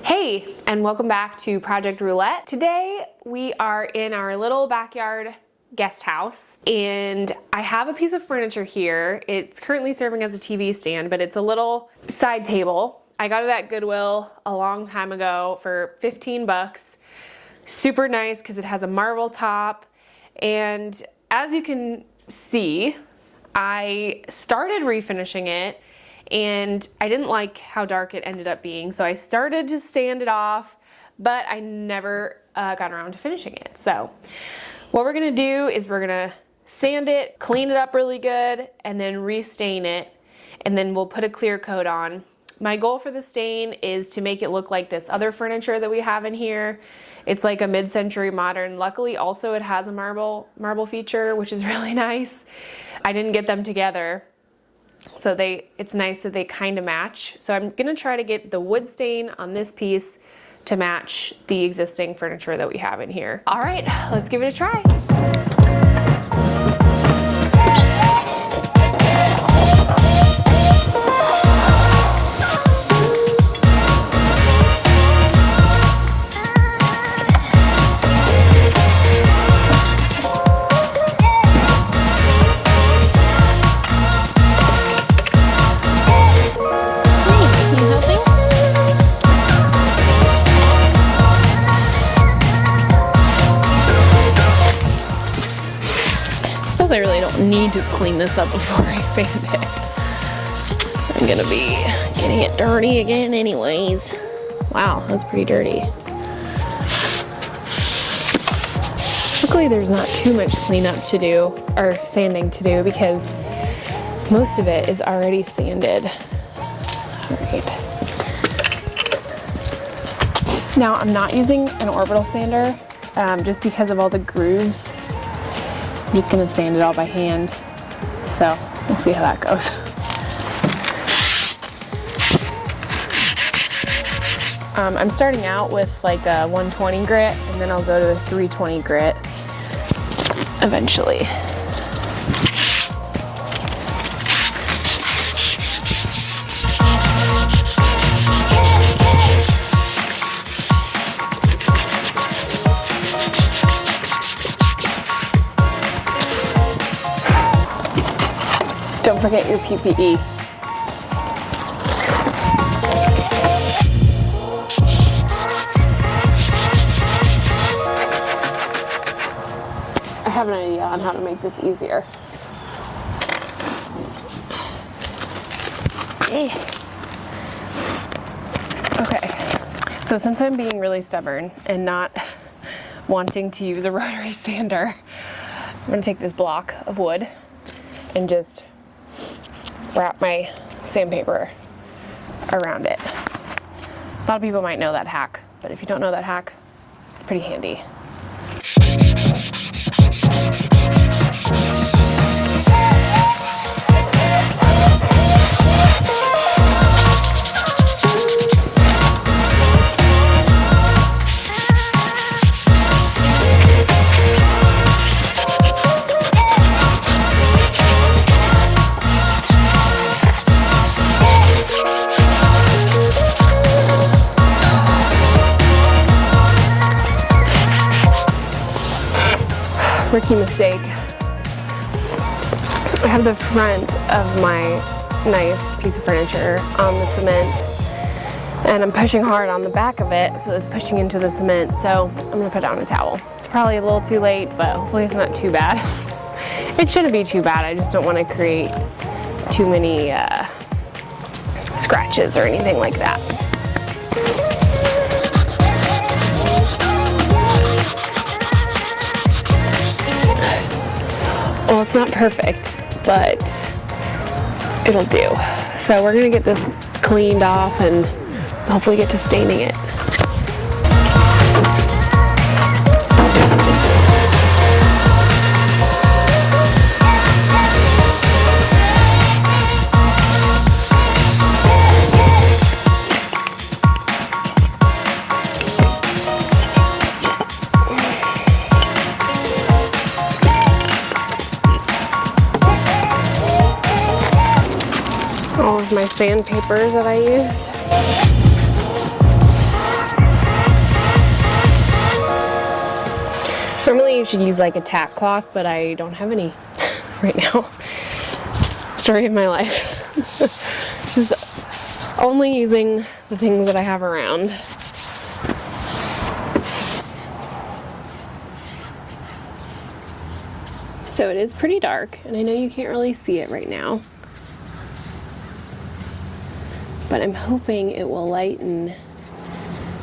Hey, and welcome back to Project Roulette. Today we are in our little backyard guest house, and I have a piece of furniture here. It's currently serving as a TV stand, but it's a little side table. I got it at Goodwill a long time ago for 15 bucks. Super nice because it has a marble top, and as you can see, I started refinishing it and I didn't like how dark it ended up being, so I started to sand it off, but I never got around to finishing it. So what we're gonna do is we're gonna sand it, clean it up really good, and then restain it, and then we'll put a clear coat on. My goal for the stain is to make it look like this other furniture that we have in here. It's like a mid-century modern. Luckily also it has a marble feature, which is really nice. I didn't get them together, so it's nice that they kind of match. So I'm gonna try to get the wood stain on this piece to match the existing furniture that we have in here. All right, let's give it a try. I really don't need to clean this up before I sand it. I'm gonna be getting it dirty again anyways. Wow, that's pretty dirty. Luckily there's not too much cleanup to do, or sanding to do, because most of it is already sanded. All right. Now I'm not using an orbital sander just because of all the grooves. I'm just gonna sand it all by hand, so we'll see how that goes. I'm starting out with like a 120 grit, and then I'll go to a 320 grit eventually. Don't forget your PPE. I have an idea on how to make this easier. Okay, so since I'm being really stubborn and not wanting to use a rotary sander, I'm gonna take this block of wood and just wrap my sandpaper around it. A lot of people might know that hack, but if you don't know that hack, it's pretty handy. Rookie mistake. I have the front of my nice piece of furniture on the cement, and I'm pushing hard on the back of it, so it's pushing into the cement, so I'm gonna put down a towel. It's probably a little too late, but hopefully it's not too bad. It shouldn't be too bad, I just don't want to create too many scratches or anything like that. Well, it's not perfect, but it'll do. So we're gonna get this cleaned off and hopefully get to staining it. all of my sandpapers that I used. Normally you should use like a tack cloth, but I don't have any right now. Story of my life. Just only using the things that I have around. So it is pretty dark, and I know you can't really see it right now, but I'm hoping it will lighten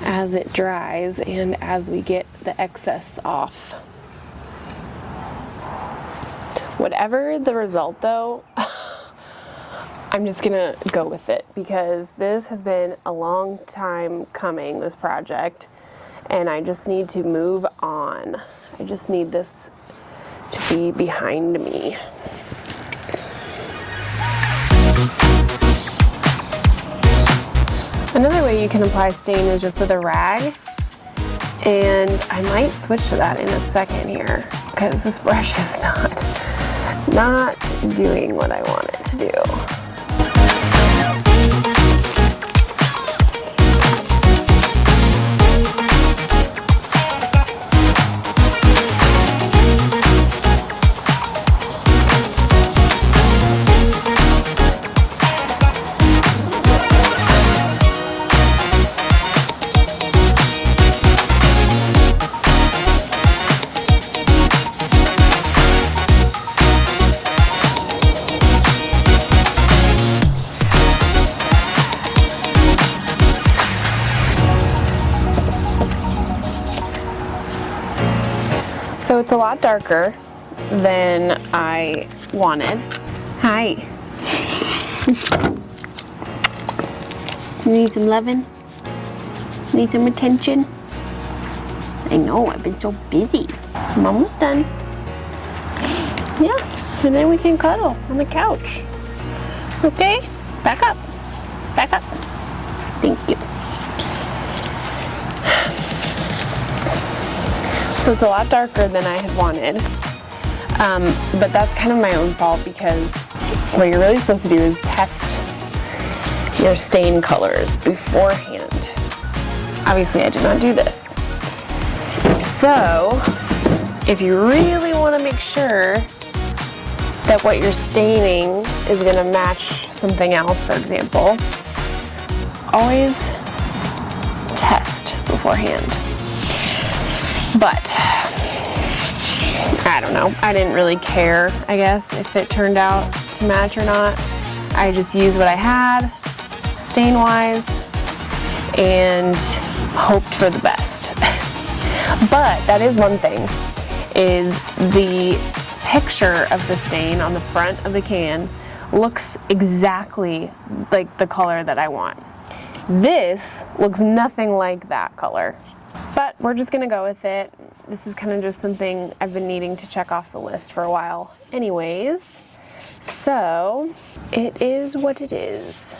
as it dries and as we get the excess off. Whatever the result though, I'm just gonna go with it because this has been a long time coming, this project, and I just need to move on. I just need this to be behind me. Another way you can apply stain is just with a rag, and I might switch to that in a second here because this brush is not doing what I want it to do. So it's a lot darker than I wanted. Hi. You need some loving? Need some attention? I know, I've been so busy. I'm almost done. Yeah, and then we can cuddle on the couch. Okay, back up. Back up. Thank you. So it's a lot darker than I had wanted, but that's kind of my own fault because what you're really supposed to do is test your stain colors beforehand. Obviously I did not do this. So if you really want to make sure that what you're staining is going to match something else, for example, always test beforehand. But I don't know, I didn't really care, I guess, if it turned out to match or not. I just used what I had, stain-wise, and hoped for the best. But that is one thing, is the picture of the stain on the front of the can looks exactly like the color that I want. This looks nothing like that color. But we're just gonna go with it. This is kind of just something I've been needing to check off the list for a while anyways. So it is what it is.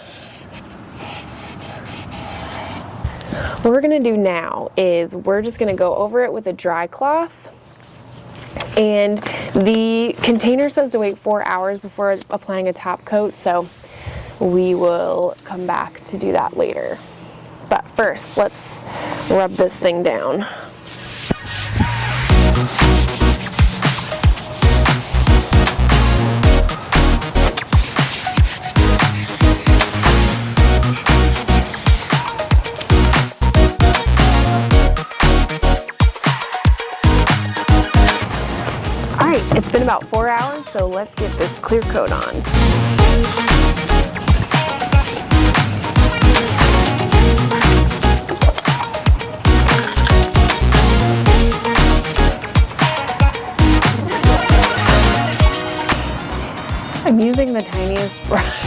What we're gonna do now is we're just gonna go over it with a dry cloth. And the container says to wait 4 hours before applying a top coat, so we will come back to do that later. But first, let's rub this thing down. All right, it's been about 4 hours, so let's get this clear coat on. I'm using the tiniest brush.